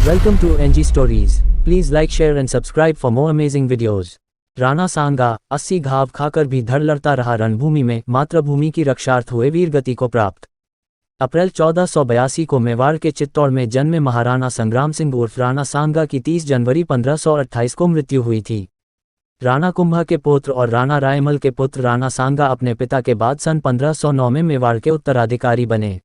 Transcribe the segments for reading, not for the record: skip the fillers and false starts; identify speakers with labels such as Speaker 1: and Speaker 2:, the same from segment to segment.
Speaker 1: Welcome to NG Stories. Please like, share and subscribe for more amazing videos. Rana सांगा 80 घाव खाकर भी धड़ लड़ता रहा रणभूमि में, मातृभूमि की रक्षार्थ हुए वीर गति को प्राप्त। अप्रैल 1482 को मेवाड़ के चित्तौड़ में जन्मे महाराणा संग्राम सिंह उर्फ राणा सांगा की 30 जनवरी 1528 को मृत्यु हुई थी। राणा कुंभा के पुत्र और राणा रायमल के पुत्र राणा सांगा अपने पिता के बाद सन 1509 में मेवाड़ के उत्तराधिकारी बने।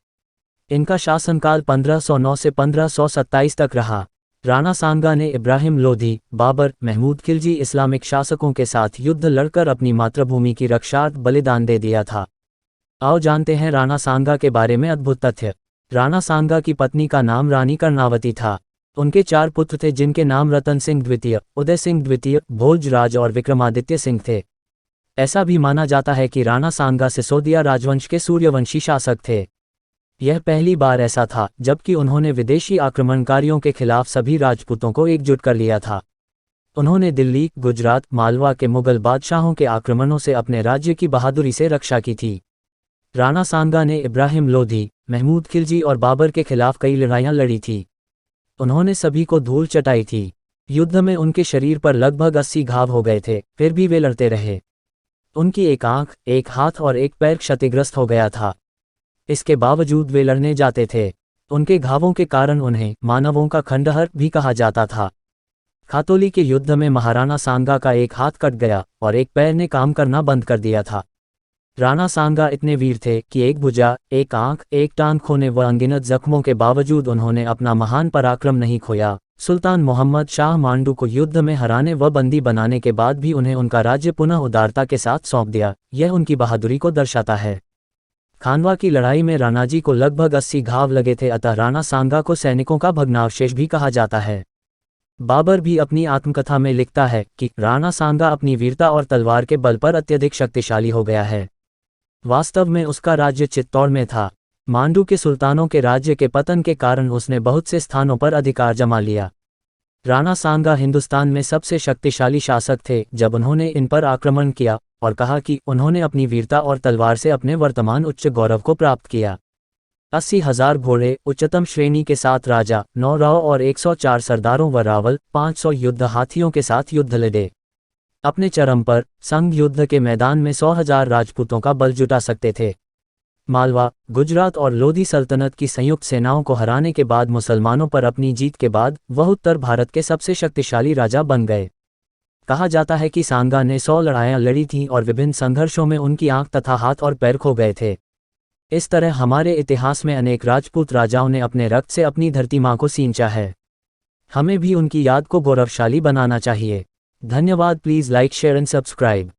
Speaker 1: इनका शासनकाल 1509 से 1527 तक रहा। राणा सांगा ने इब्राहिम लोधी, बाबर, महमूद खिलजी इस्लामिक शासकों के साथ युद्ध लड़कर अपनी मातृभूमि की रक्षार्थ बलिदान दे दिया था। आओ जानते हैं राणा सांगा के बारे में अद्भुत तथ्य। राणा सांगा की पत्नी का नाम रानी कर्णावती था। उनके 4 पुत्र थे जिनके नाम रतन सिंह द्वितीय, उदय सिंह द्वितीय, भोजराज और विक्रमादित्य सिंह थे। ऐसा भी माना जाता है कि राणा सांगा सिसोदिया राजवंश के सूर्यवंशी शासक थे। यह पहली बार ऐसा था जबकि उन्होंने विदेशी आक्रमणकारियों के खिलाफ सभी राजपूतों को एकजुट कर लिया था। उन्होंने दिल्ली, गुजरात, मालवा के मुगल बादशाहों के आक्रमणों से अपने राज्य की बहादुरी से रक्षा की थी। राणा सांगा ने इब्राहिम लोधी, महमूद खिलजी और बाबर के खिलाफ कई लड़ाइयां लड़ी थी। उन्होंने सभी को धूल चटाई थी। युद्ध में उनके शरीर पर लगभग 80 घाव हो गए थे, फिर भी वे लड़ते रहे। उनकी एक आंख, एक हाथ और एक पैर क्षतिग्रस्त हो गया था। इसके बावजूद वे लड़ने जाते थे। उनके घावों के कारण उन्हें मानवों का खंडहर भी कहा जाता था। खातोली के युद्ध में महाराणा सांगा का एक हाथ कट गया और एक पैर ने काम करना बंद कर दिया था। राणा सांगा इतने वीर थे कि एक भुजा, एक आंख, एक टांग खोने व अनगिनत जख्मों के बावजूद उन्होंने अपना महान पराक्रम नहीं खोया। सुल्तान मोहम्मद शाह मांडू को युद्ध में हराने व बंदी बनाने के बाद भी उन्हें उनका राज्य पुनः उदारता के साथ सौंप दिया। यह उनकी बहादुरी को दर्शाता है। खानवा की लड़ाई में राणाजी को लगभग 80 घाव लगे थे, अतः राणा सांगा को सैनिकों का भग्नावशेष भी कहा जाता है। बाबर भी अपनी आत्मकथा में लिखता है कि राणा सांगा अपनी वीरता और तलवार के बल पर अत्यधिक शक्तिशाली हो गया है। वास्तव में उसका राज्य चित्तौड़ में था। मांडू के सुल्तानों के राज्य के पतन के कारण उसने बहुत से स्थानों पर अधिकार जमा लिया। राणा सांगा हिंदुस्तान में सबसे शक्तिशाली शासक थे जब उन्होंने इन पर आक्रमण किया और कहा कि उन्होंने अपनी वीरता और तलवार से अपने वर्तमान उच्च गौरव को प्राप्त किया। 80,000 घोड़े, उच्चतम श्रेणी के 7 राजा, 9 राव और 104 सरदारों व रावल, 500 युद्ध हाथियों के साथ युद्ध लड़े। अपने चरम पर संघ युद्ध के मैदान में 100,000 राजपूतों का बल जुटा सकते थे। मालवा, गुजरात और लोधी सल्तनत की संयुक्त सेनाओं को हराने के बाद मुसलमानों पर अपनी जीत के बाद वह उत्तर भारत के सबसे शक्तिशाली राजा बन गए। कहा जाता है कि सांगा ने 100 लड़ाइयां लड़ी थीं और विभिन्न संघर्षों में उनकी आंख तथा हाथ और पैर खो गए थे। इस तरह हमारे इतिहास में अनेक राजपूत राजाओं ने अपने रक्त से अपनी धरती माँ को सींचा है। हमें भी उनकी याद को गौरवशाली बनाना चाहिए। धन्यवाद। Please like, share and subscribe.